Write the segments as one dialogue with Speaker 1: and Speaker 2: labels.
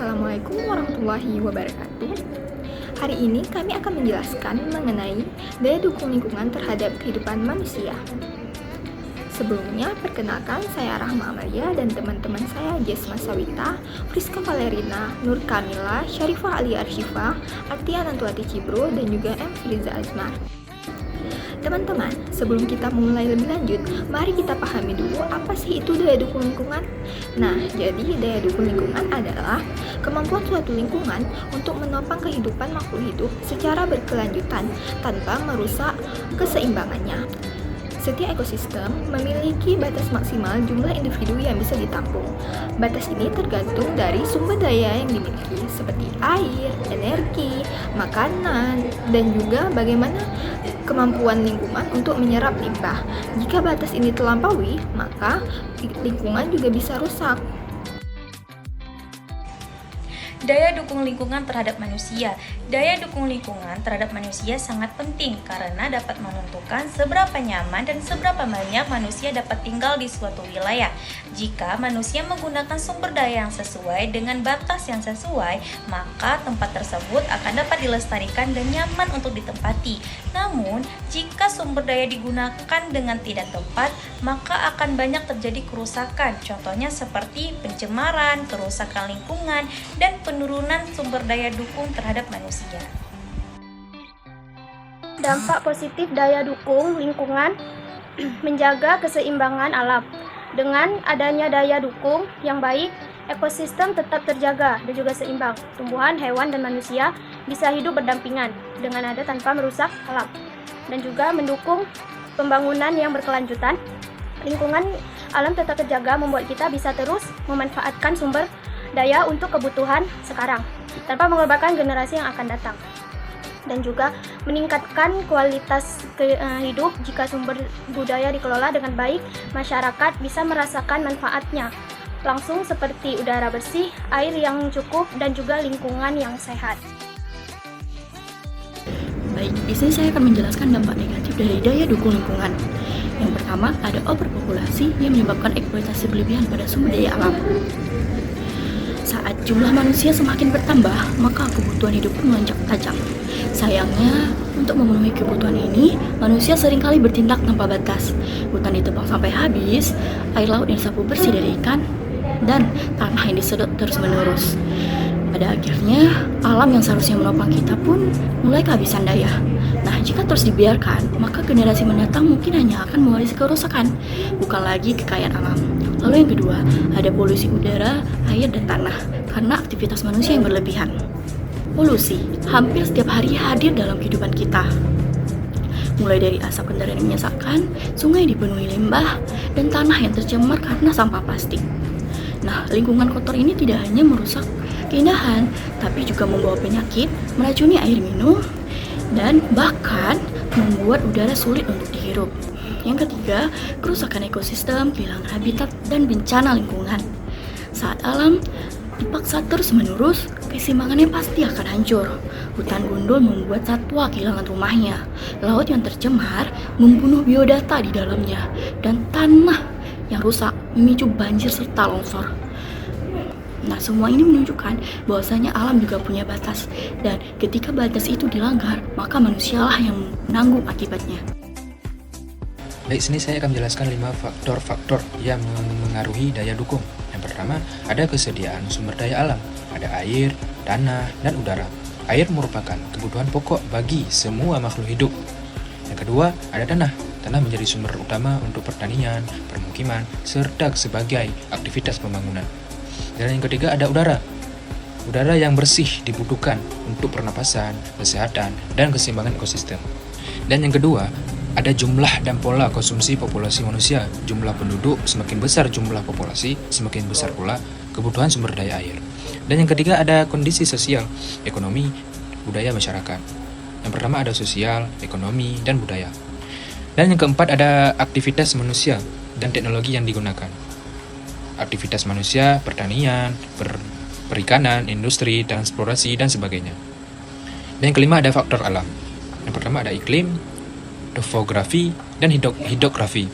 Speaker 1: Assalamualaikum warahmatullahi wabarakatuh. Hari ini kami akan menjelaskan mengenai daya dukung lingkungan terhadap kehidupan manusia. Sebelumnya, perkenalkan saya Rahma Amalia dan teman-teman saya Jesma Sawita, Friska Valerina, Nur Kamila, Syarifah Ali Arsyifah, Artia Nantuati Cibro, dan juga M. Firiza Azmar. Teman-teman, sebelum kita mulai lebih lanjut, mari kita pahami dulu apa sih itu daya dukung lingkungan. Nah, jadi daya dukung lingkungan adalah kemampuan suatu lingkungan untuk menopang kehidupan makhluk hidup secara berkelanjutan tanpa merusak keseimbangannya. Setiap ekosistem memiliki batas maksimal jumlah individu yang bisa ditampung. Batas ini tergantung dari sumber daya yang dimiliki, seperti air, energi, makanan, dan juga bagaimana kemampuan lingkungan untuk menyerap limbah. Jika batas ini terlampaui, maka lingkungan juga bisa rusak.
Speaker 2: Daya dukung lingkungan terhadap manusia. Daya dukung lingkungan terhadap manusia sangat penting karena dapat menentukan seberapa nyaman dan seberapa banyak manusia dapat tinggal di suatu wilayah. Jika manusia menggunakan sumber daya yang sesuai dengan batas yang sesuai, maka tempat tersebut akan dapat dilestarikan dan nyaman untuk ditempati. Namun, jika sumber daya digunakan dengan tidak tepat, maka akan banyak terjadi kerusakan. Contohnya seperti pencemaran, kerusakan lingkungan, dan penurunan sumber daya dukung terhadap manusia.
Speaker 3: Dampak positif daya dukung lingkungan menjaga keseimbangan alam. Dengan adanya daya dukung yang baik, ekosistem tetap terjaga dan juga seimbang. Tumbuhan, hewan, dan manusia bisa hidup berdampingan dengan ada tanpa merusak alam. Dan juga mendukung pembangunan yang berkelanjutan. Lingkungan alam tetap terjaga membuat kita bisa terus memanfaatkan sumber daya untuk kebutuhan sekarang tanpa mengorbankan generasi yang akan datang, dan juga meningkatkan kualitas hidup. Jika sumber budaya dikelola dengan baik, masyarakat bisa merasakan manfaatnya langsung seperti udara bersih, air yang cukup, dan juga lingkungan yang sehat.
Speaker 4: Baik, di sini saya akan menjelaskan dampak negatif dari daya dukung lingkungan. Yang pertama, ada overpopulasi yang menyebabkan eksploitasi berlebihan pada sumber daya alam. Saat jumlah manusia semakin bertambah, maka kebutuhan hidup pun melonjak tajam. Sayangnya, untuk memenuhi kebutuhan ini, manusia seringkali bertindak tanpa batas. Hutan ditebang sampai habis, air laut yang disapu bersih dari ikan, dan tanah yang disedot terus-menerus. Pada akhirnya, alam yang seharusnya menopang kita pun mulai kehabisan daya. Nah, jika terus dibiarkan, maka generasi mendatang mungkin hanya akan mewarisi kerusakan, bukan lagi kekayaan alam. Lalu yang kedua, ada polusi udara, air, dan tanah karena aktivitas manusia yang berlebihan. Polusi hampir setiap hari hadir dalam kehidupan kita. Mulai dari asap kendaraan yang menyesakan, sungai dipenuhi limbah, dan tanah yang tercemar karena sampah plastik. Nah, lingkungan kotor ini tidak hanya merusak keindahan, tapi juga membawa penyakit, meracuni air minum, dan bahkan membuat udara sulit untuk dihirup. Yang ketiga, kerusakan ekosistem, kehilangan habitat, dan bencana lingkungan. Saat alam dipaksa terus-menerus, keseimbangannya pasti akan hancur. Hutan gundul membuat satwa kehilangan rumahnya. Laut yang tercemar membunuh biodata di dalamnya. Dan tanah yang rusak memicu banjir serta longsor. Nah, semua ini menunjukkan bahwasanya alam juga punya batas. Dan ketika batas itu dilanggar, maka manusialah yang menanggung akibatnya.
Speaker 5: Baik, sini saya akan menjelaskan 5 faktor-faktor yang mengaruhi daya dukung. Yang pertama, ada kesediaan sumber daya alam. Ada air, tanah, dan udara. Air merupakan kebutuhan pokok bagi semua makhluk hidup. Yang kedua, ada tanah. Tanah menjadi sumber utama untuk pertanian, permukiman, serta sebagai aktivitas pembangunan. Dan yang ketiga, ada udara. Udara yang bersih dibutuhkan untuk pernapasan, kesehatan, dan keseimbangan ekosistem. Dan yang kedua, ada jumlah dan pola konsumsi populasi manusia. Jumlah penduduk semakin besar jumlah populasi, semakin besar pula kebutuhan sumber daya air. Dan yang ketiga, ada kondisi sosial, ekonomi, budaya masyarakat. Yang pertama ada sosial, ekonomi, dan budaya. Dan yang keempat ada aktivitas manusia dan teknologi yang digunakan. Aktivitas manusia, pertanian, perikanan, industri, transportasi, dan sebagainya. Dan yang kelima ada faktor alam. Yang pertama ada iklim, topografi, dan hidrografi.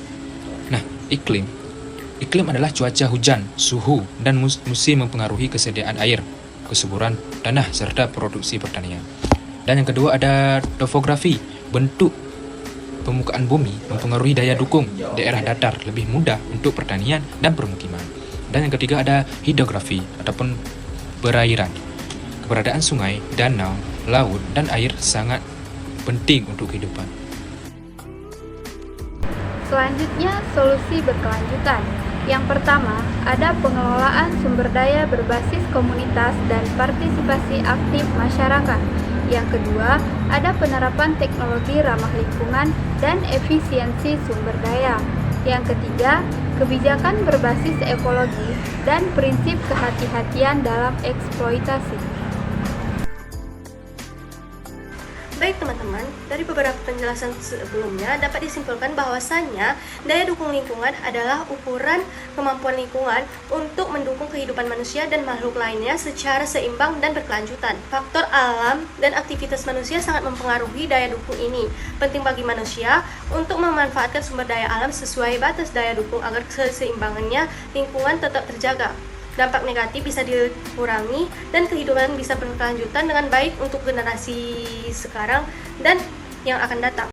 Speaker 5: Nah, iklim adalah cuaca hujan, suhu, dan musim mempengaruhi kesediaan air. kesuburan tanah, serta produksi pertanian. Dan yang kedua ada topografi, bentuk permukaan bumi mempengaruhi daya dukung daerah datar lebih mudah untuk pertanian dan permukiman. Dan yang ketiga ada hidrografi ataupun perairan. Keberadaan sungai, danau, laut, dan air sangat penting untuk kehidupan.
Speaker 6: Selanjutnya, solusi berkelanjutan. Yang pertama, ada pengelolaan sumber daya berbasis komunitas dan partisipasi aktif masyarakat. Yang kedua, ada penerapan teknologi ramah lingkungan dan efisiensi sumber daya. Yang ketiga, kebijakan berbasis ekologi dan prinsip kehati-hatian dalam eksploitasi.
Speaker 7: Baik teman-teman, dari beberapa penjelasan sebelumnya dapat disimpulkan bahwasannya daya dukung lingkungan adalah ukuran kemampuan lingkungan untuk mendukung kehidupan manusia dan makhluk lainnya secara seimbang dan berkelanjutan. Faktor alam dan aktivitas manusia sangat mempengaruhi daya dukung ini. Penting bagi manusia untuk memanfaatkan sumber daya alam sesuai batas daya dukung agar keseimbangannya lingkungan tetap terjaga. Dampak negatif bisa dikurangi dan kehidupan bisa berkelanjutan dengan baik untuk generasi sekarang dan yang akan datang.